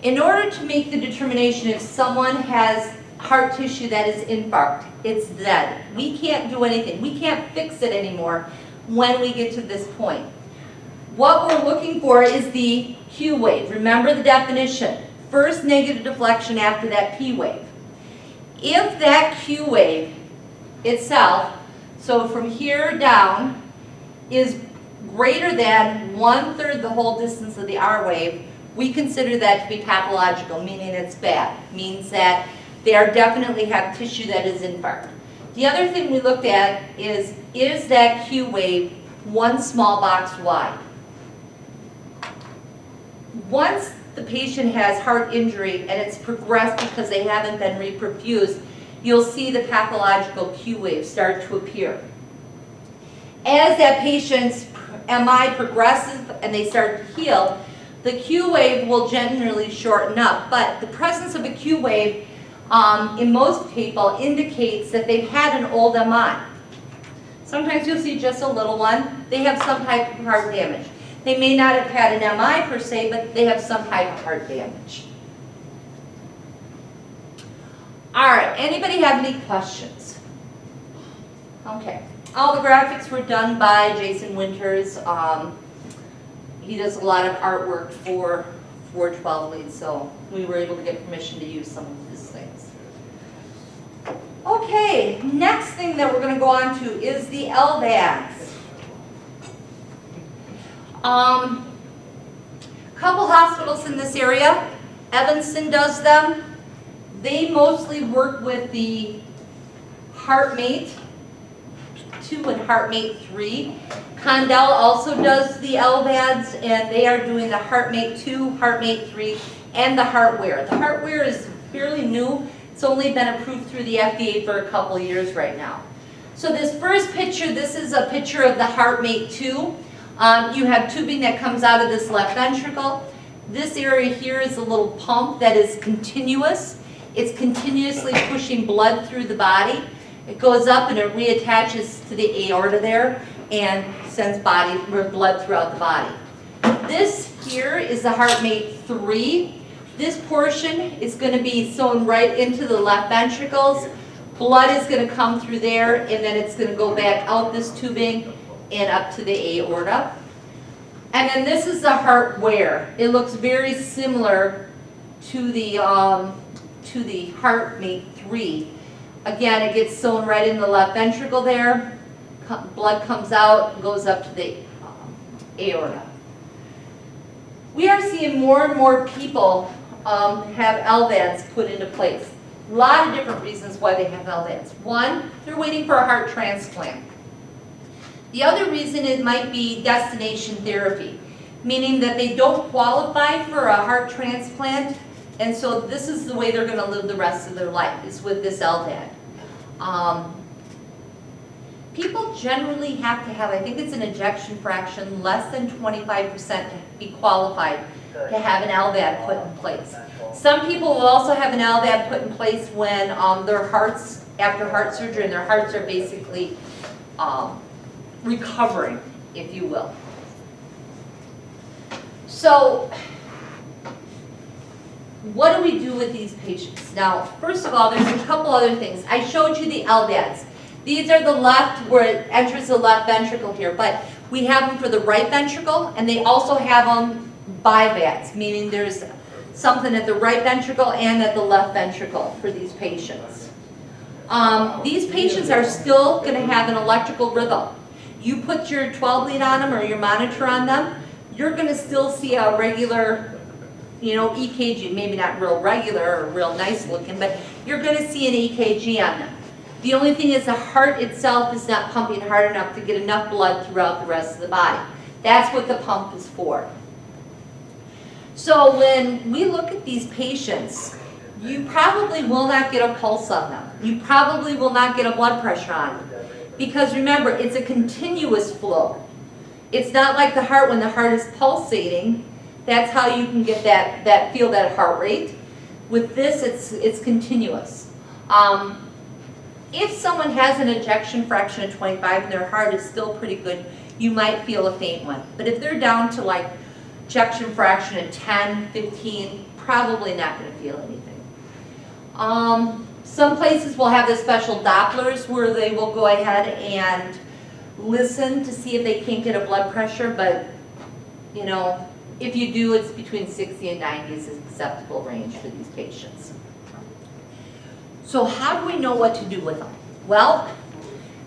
In order to make the determination if someone has heart tissue that is infarct, it's dead. We can't do anything. We can't fix it anymore when we get to this point. What we're looking for is the Q wave. Remember the definition. First negative deflection after that P wave. If that Q wave itself, so from here down, is greater than 1/3 the whole distance of the R wave, we consider that to be pathological, meaning it's bad. Means that they are definitely have tissue that is infarct. The other thing we looked at is that Q wave one small box wide? Once the patient has heart injury and it's progressed because they haven't been reperfused, you'll see the pathological Q wave start to appear. As that patient's MI progresses and they start to heal, the Q wave will generally shorten up, but the presence of a Q wave in most people indicates that they've had an old MI. Sometimes you'll see just a little one. They have some type of heart damage. They may not have had an MI per se, but they have some type of heart damage. All right, anybody have any questions? Okay, all the graphics were done by Jason Winters. He does a lot of artwork for 12 leads, so we were able to get permission to use some of his things. Okay, next thing that we're going to go on to is the LVADs. Couple hospitals in this area. Evanston does them. They mostly work with the HeartMate 2 and HeartMate 3. Condell also does the LVADs, and they are doing the HeartMate 2, HeartMate 3, and the HeartWare. The HeartWare is fairly new. It's only been approved through the FDA for a couple of years right now. So this first picture, this is a picture of the HeartMate 2. You have tubing that comes out of this left ventricle. This area here is a little pump that is continuous. It's continuously pushing blood through the body. It goes up and it reattaches to the aorta there and sends blood throughout the body. This here is the HeartMate 3. This portion is going to be sewn right into the left ventricles. Blood is going to come through there, and then it's going to go back out this tubing and up to the aorta. And then this is the HeartWare. It looks very similar to the HeartMate 3. Again, it gets sewn right in the left ventricle there. Blood comes out, goes up to the aorta. We are seeing more and more people have LVADs put into place. A lot of different reasons why they have LVADs. One, they're waiting for a heart transplant. The other reason it might be destination therapy, meaning that they don't qualify for a heart transplant, and so this is the way they're going to live the rest of their life, is with this LVAD. People generally have to have, I think it's an ejection fraction, less than 25% to be qualified to have an LVAD put in place. Some people will also have an LVAD put in place when their hearts, after heart surgery, and their hearts are basically recovering, if you will. So, what do we do with these patients? Now, first of all, there's a couple other things. I showed you the LVADs. These are the left, where it enters the left ventricle here, but we have them for the right ventricle, and they also have them BiVADs, meaning there's something at the right ventricle and at the left ventricle for these patients. These patients are still going to have an electrical rhythm. You put your 12 lead on them or your monitor on them, you're going to still see a regular, EKG, maybe not real regular or real nice looking, but you're going to see an EKG on them. The only thing is the heart itself is not pumping hard enough to get enough blood throughout the rest of the body. That's what the pump is for. So when we look at these patients, you probably will not get a pulse on them. You probably will not get a blood pressure on them. Because remember, it's a continuous flow. It's not like the heart when the heart is pulsating. That's how you can get feel that heart rate. With this, it's continuous. If someone has an ejection fraction of 25 and their heart is still pretty good, you might feel a faint one. But if they're down to like ejection fraction of 10, 15, probably not going to feel anything. Some places will have the special Dopplers where they will go ahead and listen to see if they can't get a blood pressure, but if you do, it's between 60 and 90 is an acceptable range for these patients. So how do we know what to do with them? Well,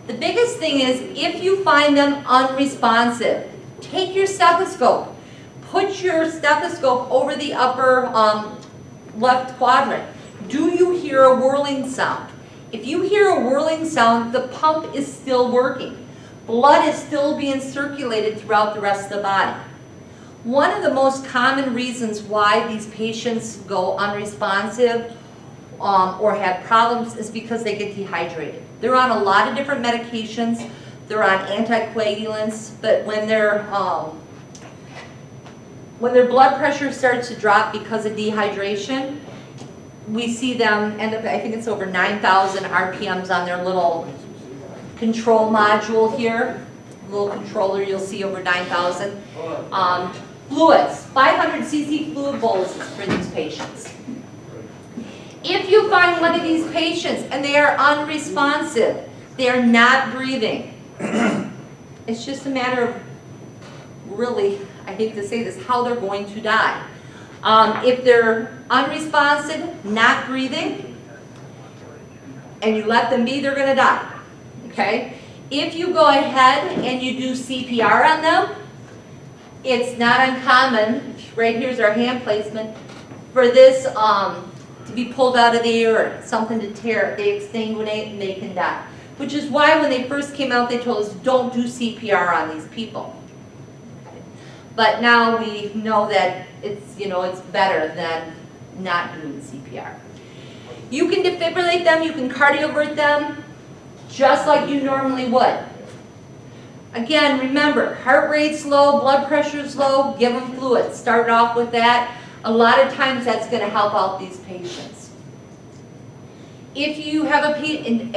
the biggest thing is if you find them unresponsive, take your stethoscope. Put your stethoscope over the upper left quadrant. Do you hear a whirling sound? If you hear a whirling sound, the pump is still working. Blood is still being circulated throughout the rest of the body. One of the most common reasons why these patients go unresponsive or have problems is because they get dehydrated. They're on a lot of different medications. They're on anticoagulants, but when they're when their blood pressure starts to drop because of dehydration, we see them end up, I think it's over 9,000 RPMs on their little control module here. Little controller, you'll see over 9,000. Fluids, 500 cc fluid boluses for these patients. If you find one of these patients and they are unresponsive, they are not breathing, it's just a matter of, really, I hate to say this, how they're going to die. If they're unresponsive, not breathing, and you let them be, they're going to die, okay? If you go ahead and you do CPR on them, it's not uncommon, right here's our hand placement, for this to be pulled out of the air, something to tear, they exsanguinate and they can die. Which is why when they first came out, they told us don't do CPR on these people. But now we know that it's, it's better than not doing CPR. You can defibrillate them, you can cardiovert them, just like you normally would. Again, remember, heart rate's low, blood pressure's low, give them fluids. Start off with that. A lot of times that's going to help out these patients. If you have a patient,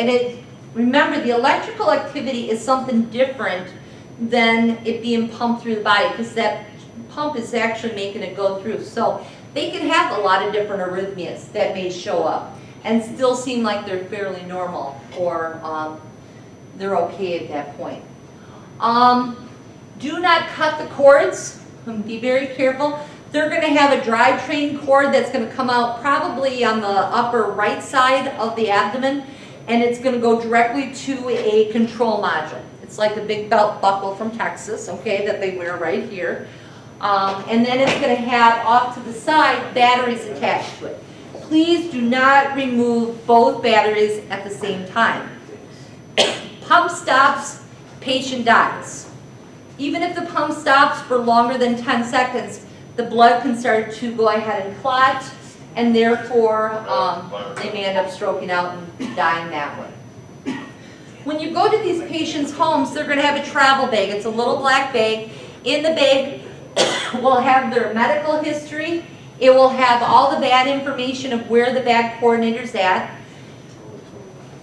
remember the electrical activity is something different than it being pumped through the body, because that pump is actually making it go through. So they can have a lot of different arrhythmias that may show up and still seem like they're fairly normal, or they're okay at that point. Do not cut the cords. Be very careful. They're going to have a drivetrain cord that's going to come out probably on the upper right side of the abdomen, and it's going to go directly to a control module. It's like a big belt buckle from Texas, okay, that they wear right here. And then it's going to have off to the side batteries attached to it. Please do not remove both batteries at the same time. Pump stops, patient dies. Even if the pump stops for longer than 10 seconds, the blood can start to go ahead and clot, and therefore they may end up stroking out and dying that way. When you go to these patients' homes, they're going to have a travel bag. It's a little black bag. In the bag will have their medical history. It will have all the bad information of where the bag coordinator's at.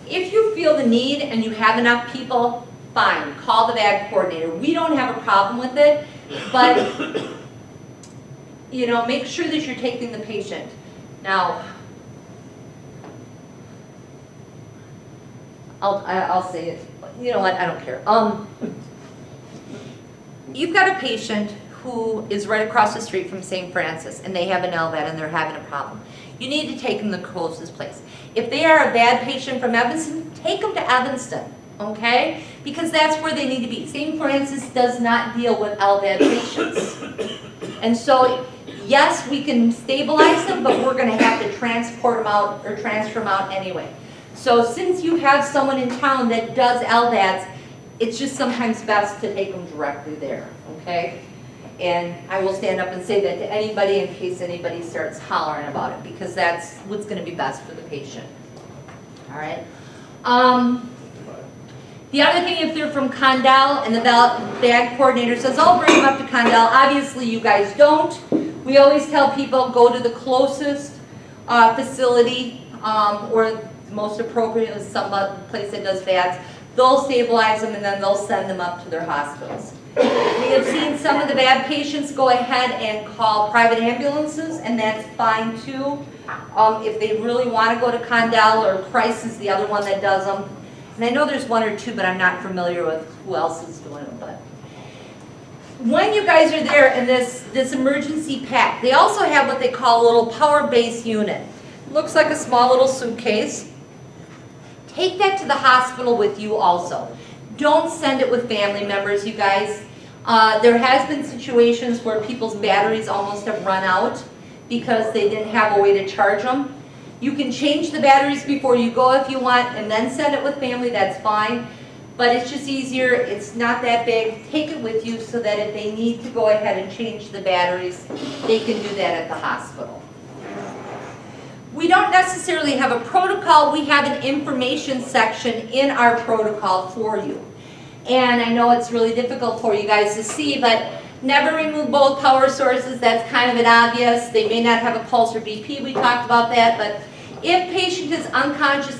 If you feel the need and you have enough people, fine, call the bag coordinator. We don't have a problem with it, but make sure that you're taking the patient. Now, I'll say it. You know what? I don't care. You've got a patient who is right across the street from St. Francis, and they have an LVAD and they're having a problem. You need to take them to the closest place. If they are a bad patient from Evanston, take them to Evanston, okay? Because that's where they need to be. St. Francis does not deal with LVAD patients. And so, yes, we can stabilize them, but we're going to have to transport them out or transfer them out anyway. So since you have someone in town that does LVADs, it's just sometimes best to take them directly there, okay? And I will stand up and say that to anybody in case anybody starts hollering about it, because that's what's going to be best for the patient. All right? The other thing, if they're from Condell and the bag coordinator says, oh, bring them up to Condell, obviously you guys don't. We always tell people go to the closest facility or most appropriate is some place that does VADs. They'll stabilize them and then they'll send them up to their hospitals. We have seen some of the bad patients go ahead and call private ambulances, and that's fine too. If they really want to go to Condell, or Price is the other one that does them. And I know there's one or two, but I'm not familiar with who else is doing them. But when you guys are there in this emergency pack, they also have what they call a little power base unit. It looks like a small little suitcase. Take that to the hospital with you also. Don't send it with family members, you guys. There has been situations where people's batteries almost have run out because they didn't have a way to charge them. You can change the batteries before you go if you want, and then send it with family, that's fine. But it's just easier, it's not that big. Take it with you so that if they need to go ahead and change the batteries, they can do that at the hospital. We don't necessarily have a protocol, we have an information section in our protocol for you. And I know it's really difficult for you guys to see, but Never remove both power sources, that's kind of an obvious. They may not have a pulse or BP, we talked about that, but if patient is unconscious